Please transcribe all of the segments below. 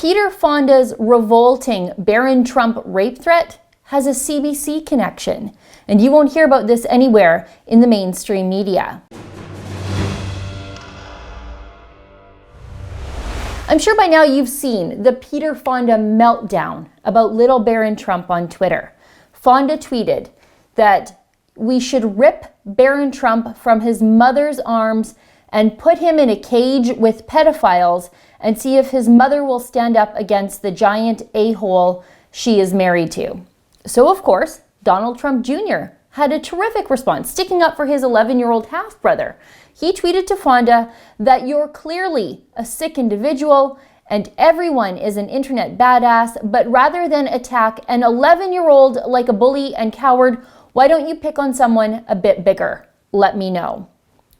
Peter Fonda's revolting Barron Trump rape threat has a CBC connection, and you won't hear about this anywhere in the mainstream media. I'm sure by now you've seen the Peter Fonda meltdown about little Barron Trump on Twitter. Fonda tweeted that we should rip Barron Trump from his mother's arms and put him in a cage with pedophiles and see if his mother will stand up against the giant a-hole she is married to. So, of course, Donald Trump Jr. had a terrific response, sticking up for his 11-year-old half-brother. He tweeted to Fonda that you're clearly a sick individual and everyone is an internet badass, but rather than attack an 11-year-old like a bully and coward, why don't you pick on someone a bit bigger? Let me know.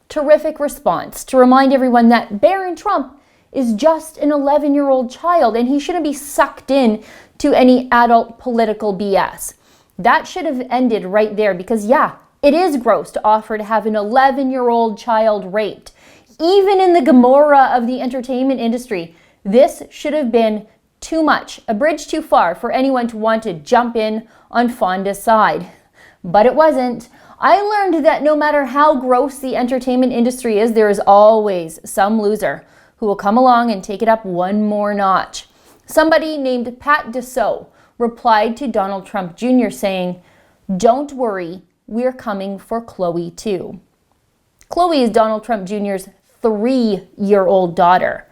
Terrific response to remind everyone that Barron Trump is just an 11-year-old child and he shouldn't be sucked in to any adult political BS. That should have ended right there because, yeah, it is gross to offer to have an 11-year-old child raped. Even in the Gomorrah of the entertainment industry, this should have been too much, a bridge too far for anyone to want to jump in on Fonda's side. But it wasn't. I learned that no matter how gross the entertainment industry is, there is always some loser who will come along and take it up one more notch. Somebody named Pat Dussault replied to Donald Trump Jr. saying, "Don't worry, we're coming for Chloe too." Chloe is Donald Trump Jr.'s 3-year-old daughter.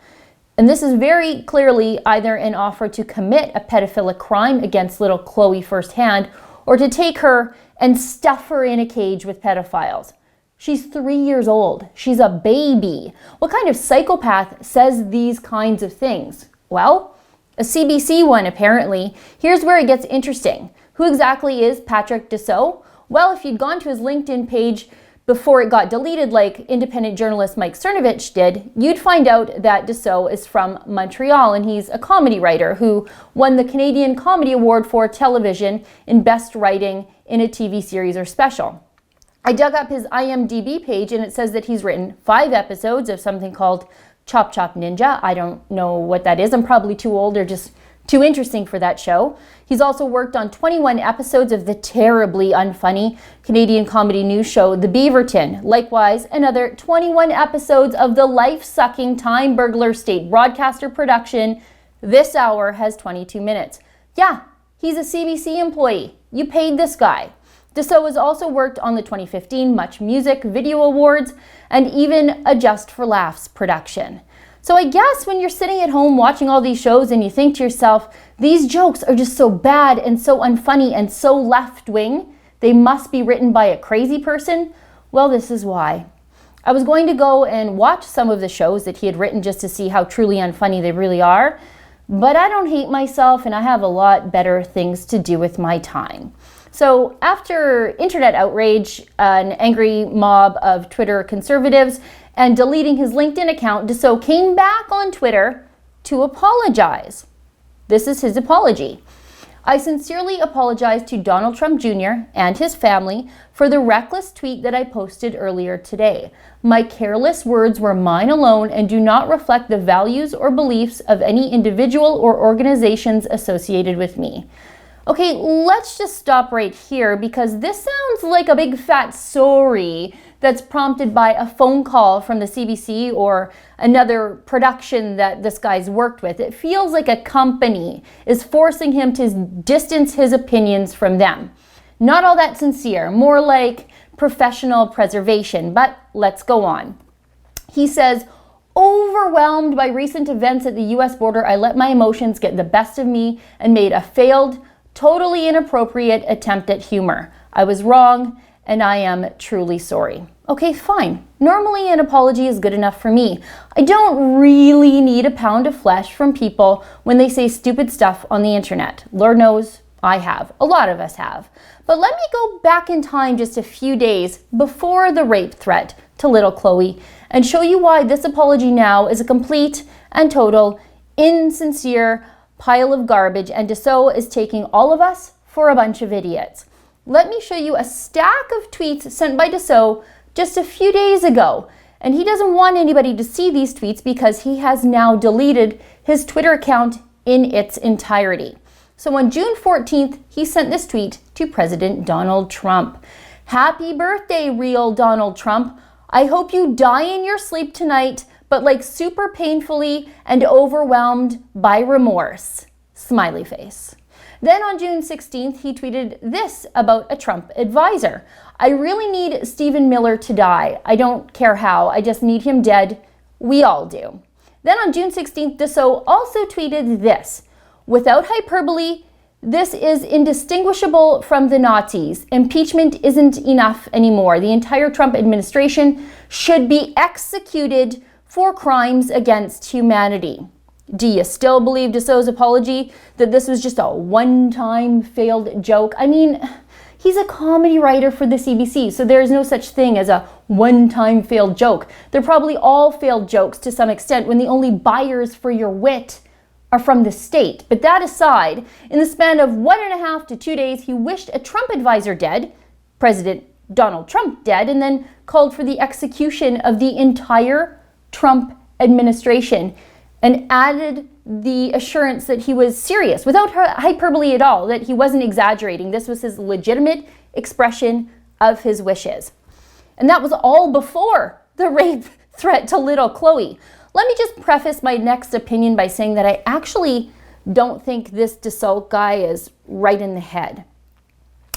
And this is very clearly either an offer to commit a pedophilic crime against little Chloe firsthand or to take her and stuff her in a cage with pedophiles. She's 3 years old. She's a baby. What kind of psychopath says these kinds of things? Well, a CBC one apparently. Here's where it gets interesting. Who exactly is Patrick Dussault? Well, if you'd gone to his LinkedIn page before it got deleted like independent journalist Mike Cernovich did, you'd find out that Dussault is from Montreal and he's a comedy writer who won the Canadian Comedy Award for television in Best Writing in a TV series or special. I dug up his IMDb page and it says that he's written 5 episodes of something called Chop Chop Ninja. I don't know what that is. I'm probably too old or just too interesting for that show. He's also worked on 21 episodes of the terribly unfunny Canadian comedy news show The Beaverton. Likewise, another 21 episodes of the life-sucking Time Burglar state broadcaster production. This hour has 22 minutes. Yeah, he's a CBC employee. You paid this guy. Dussault has also worked on the 2015 Much Music Video Awards and even a Just for Laughs production. So I guess when you're sitting at home watching all these shows and you think to yourself, these jokes are just so bad and so unfunny and so left-wing, they must be written by a crazy person. Well, this is why. I was going to go and watch some of the shows that he had written just to see how truly unfunny they really are, but I don't hate myself and I have a lot better things to do with my time. So after internet outrage, an angry mob of Twitter conservatives, and deleting his LinkedIn account, Dussault came back on Twitter to apologize. This is his apology. "I sincerely apologize to Donald Trump Jr. and his family for the reckless tweet that I posted earlier today. My careless words were mine alone and do not reflect the values or beliefs of any individual or organizations associated with me." Okay, let's just stop right here because this sounds like a big fat sorry that's prompted by a phone call from the CBC or another production that this guy's worked with. It feels like a company is forcing him to distance his opinions from them. Not all that sincere, more like professional preservation, but let's go on. He says, "Overwhelmed by recent events at the US border, I let my emotions get the best of me and made a failed, totally inappropriate attempt at humor. I was wrong and I am truly sorry." Okay, fine. Normally an apology is good enough for me. I don't really need a pound of flesh from people when they say stupid stuff on the internet. Lord knows I have. A lot of us have. But let me go back in time just a few days before the rape threat to little Chloe and show you why this apology now is a complete and total insincere pile of garbage and Dussault is taking all of us for a bunch of idiots. Let me show you a stack of tweets sent by Dussault just a few days ago. And he doesn't want anybody to see these tweets because he has now deleted his Twitter account in its entirety. So on June 14th, he sent this tweet to President Donald Trump. Happy birthday, real Donald Trump. I hope you die in your sleep tonight, but like super painfully and overwhelmed by remorse. Smiley face. Then on June 16th, he tweeted this about a Trump advisor. I really need Stephen Miller to die. I don't care how. I just need him dead. We all do. Then on June 16th, Dassault also tweeted this. Without hyperbole, this is indistinguishable from the Nazis. Impeachment isn't enough anymore. The entire Trump administration should be executed for crimes against humanity. Do you still believe Dassault's apology that this was just a one-time failed joke? I mean, he's a comedy writer for the CBC, so there's no such thing as a one-time failed joke. They're probably all failed jokes to some extent when the only buyers for your wit are from the state. But that aside, in the span of 1.5 to 2 days, he wished a Trump advisor dead, President Donald Trump dead, and then called for the execution of the entire Trump administration and added the assurance that he was serious, without hyperbole at all, that he wasn't exaggerating. This was his legitimate expression of his wishes. And that was all before the rape threat to little Chloe. Let me just preface my next opinion by saying that I actually don't think this Dassault guy is right in the head.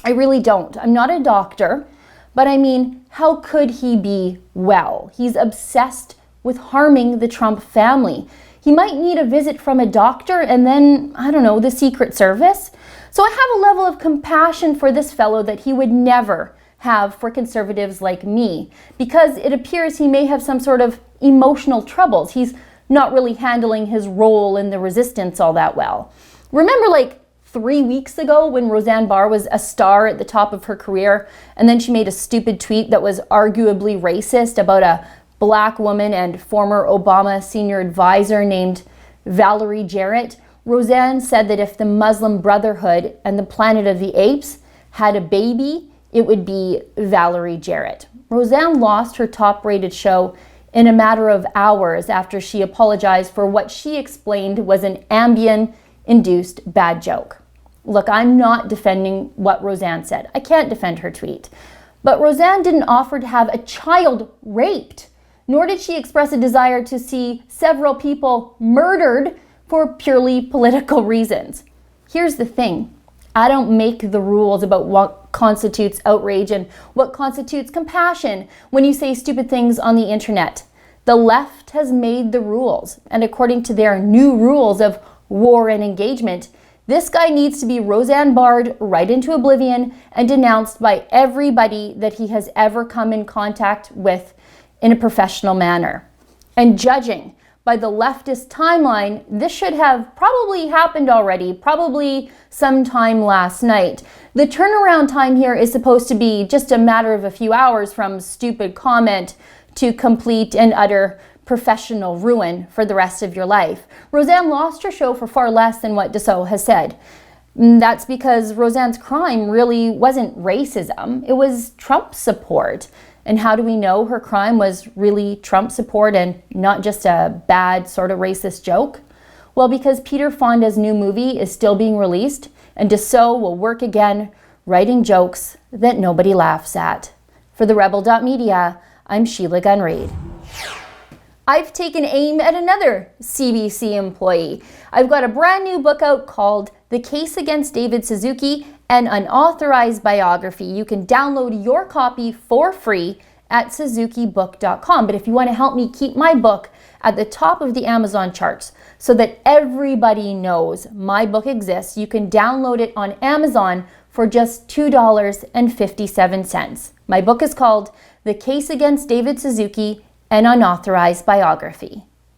I really don't. I'm not a doctor, but I mean, how could he be well? He's obsessed with harming the Trump family. He might need a visit from a doctor and then, I don't know, the Secret Service. So I have a level of compassion for this fellow that he would never have for conservatives like me, because it appears he may have some sort of emotional troubles. He's not really handling his role in the resistance all that well. Remember like 3 weeks ago when Roseanne Barr was a star at the top of her career, and then she made a stupid tweet that was arguably racist about a Black woman and former Obama senior advisor named Valerie Jarrett? Roseanne said that if the Muslim Brotherhood and the Planet of the Apes had a baby, it would be Valerie Jarrett. Roseanne lost her top-rated show in a matter of hours after she apologized for what she explained was an Ambien-induced bad joke. Look, I'm not defending what Roseanne said. I can't defend her tweet. But Roseanne didn't offer to have a child raped, nor did she express a desire to see several people murdered for purely political reasons. Here's the thing. I don't make the rules about what constitutes outrage and what constitutes compassion when you say stupid things on the internet. The left has made the rules, and according to their new rules of war and engagement, this guy needs to be Roseanne Barred right into oblivion and denounced by everybody that he has ever come in contact with in a professional manner. And judging by the leftist timeline, this should have probably happened already, probably sometime last night. The turnaround time here is supposed to be just a matter of a few hours from stupid comment to complete and utter professional ruin for the rest of your life. Roseanne lost her show for far less than what Dassault has said. That's because Roseanne's crime really wasn't racism, it was Trump support. And how do we know her crime was really Trump support and not just a bad sort of racist joke? Well, because Peter Fonda's new movie is still being released, and Dassault will work again writing jokes that nobody laughs at. For the Rebel.media, I'm Sheila Gunn Reid. I've taken aim at another CBC employee. I've got a brand new book out called The Case Against David Suzuki, an unauthorized biography. You can download your copy for free at suzukibook.com. But if you want to help me keep my book at the top of the Amazon charts so that everybody knows my book exists, you can download it on Amazon for just $2.57. My book is called The Case Against David Suzuki, an unauthorized biography.